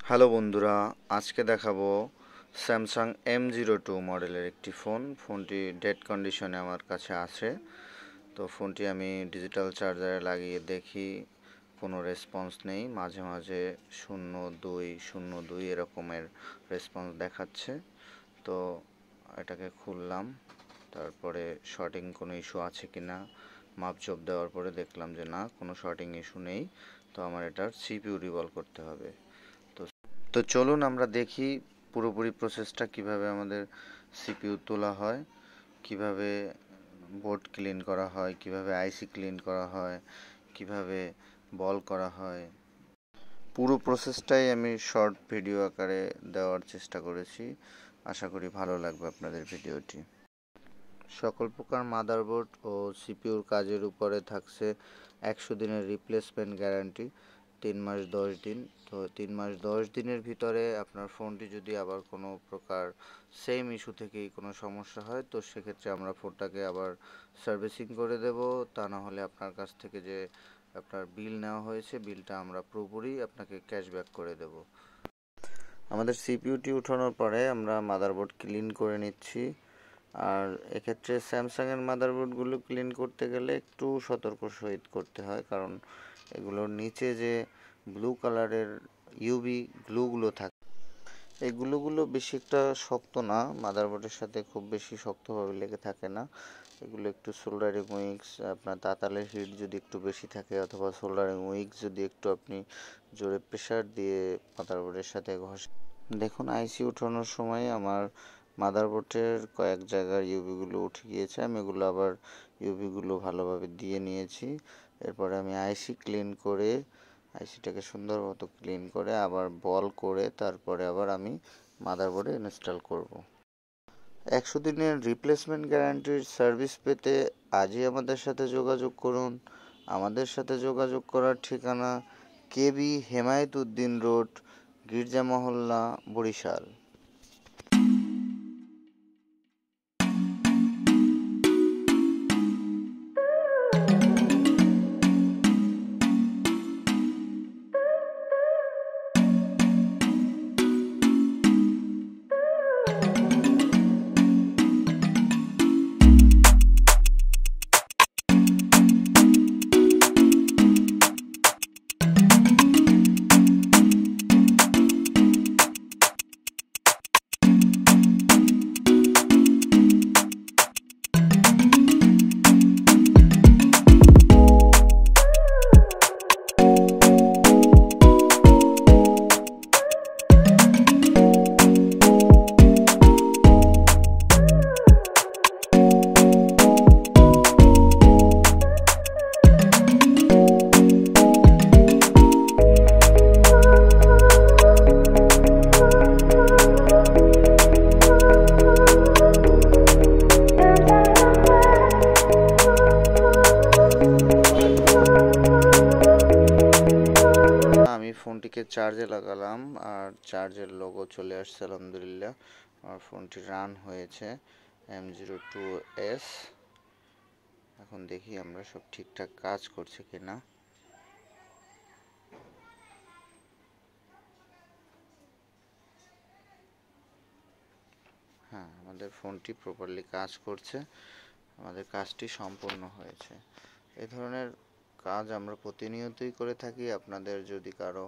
Hello বন্ধুরা, আজকে দেখাবো স্যামসাং M02 মডেলের একটি ফোনটি ডেড কন্ডিশনে আমার কাছে আছে। তো ফোনটি আমি ডিজিটাল চার্জারে লাগিয়ে দেখি কোনো রেসপন্স নেই, মাঝে মাঝে 0202 এরকমের রেসপন্স দেখাচ্ছে। তো এটাকে খুললাম, তারপরে শর্টিং কোনো ইস্যু আছে কি না মাপজোপ দেওয়ার পরে দেখলাম যে না, কোনো শর্টিং ইস্যু নেই। তো আমার এটার সিপিইউ রিভলভ করতে হবে। তো চলুন আমরা দেখি পুরোপুরি প্রসেসটা কিভাবে আমাদের সিপিইউ তোলা হয়, কিভাবে বোর্ড ক্লিন করা হয়, কিভাবে আইসি ক্লিন করা হয়, কিভাবে বল করা হয়। পুরো প্রসেসটাই আমি শর্ট ভিডিও আকারে দেওয়ার চেষ্টা করেছি। আশা করি ভালো লাগবে আপনাদের ভিডিওটি। সকল প্রকার মাদারবোর্ড ও সিপিইউর কাজের উপরে থাকছে 100 দিনের রিপ্লেসমেন্ট গ্যারান্টি, 3 মাস 10 দিন। তো 3 মাস 10 দিনের ভিতরে আপনার ফোনটি যদি আবার কোনো প্রকার সেম ইস্যু থেকেই কোনো সমস্যা হয়, তো সেক্ষেত্রে আমরা ফোনটাকে আবার সার্ভিসিং করে দেব। তা না হলে আপনার কাছ থেকে যে আপনার বিল নেওয়া হয়েছে, বিলটা আমরা পুরোপুরি আপনাকে ক্যাশব্যাক করে দেব। আমাদের সিপিইউটি উঠানোর পরে আমরা মাদারবোর্ড ক্লিন করে নিচ্ছি। আর এক্ষেত্রে স্যামসাংয়ের মাদারবোর্ডগুলো ক্লিন করতে গেলে একটু সতর্ক সহিত করতে হয়, কারণ এগুলোর নিচে যে ব্লু কালারের ইউভি গ্লুগুলো থাকে, এই গ্লুগুলো বেশি একটা শক্ত না, মাদারবোর্ডের সাথে খুব বেশি শক্তভাবে লেগে থাকে না। এগুলো একটু সোল্ডারিং উইক্স, আপনার তাতালের হিট যদি একটু বেশি থাকে অথবা সোল্ডারিং উইক্স যদি একটু আপনি জোরে প্রেশার দিয়ে মাদারবোর্ডের সাথে ঘষে দেখুন। আইসি উঠানোর সময় আমার মাদারবোর্ডের কয়েক জায়গার ইউভিগুলো উঠে গিয়েছে, আমি এগুলো আবার ইউভিগুলো ভালোভাবে দিয়ে নিয়েছি। এরপরে আমি আইসি ক্লিন করে, আইসিটাকে সুন্দর মতো ক্লিন করে আবার বল করে তারপরে আবার আমি মাদারবোর্ডে ইনস্টল করব। 100 দিনের রিপ্লেসমেন্ট গ্যারান্টির সার্ভিস পেতে আজই আমাদের সাথে যোগাযোগ করুন। আমাদের সাথে যোগাযোগ করার ঠিকানা কেবি হেমায়েত উদ্দিন রোড, গির্জা মহল্লা, বরিশাল। আমি ফোনটিকে চার্জে লাগালাম আর চার্জের লোগো চলে আসছে আলহামদুলিল্লাহ। আমার ফোনটি রান হয়েছে M02S। এখন দেখি আমরা সব ঠিকঠাক কাজ করছে কিনা। হ্যাঁ, আমাদের ফোনটি প্রপারলি কাজ করছে, আমাদের কাজটি সম্পূর্ণ হয়েছে। এই ধরনের কাজ আমরা প্রতিনিয়তই করে থাকি। আপনাদের যদি কারো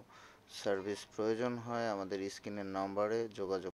সার্ভিস প্রয়োজন হয়, আমাদের স্ক্রিনের নম্বরে যোগাযোগ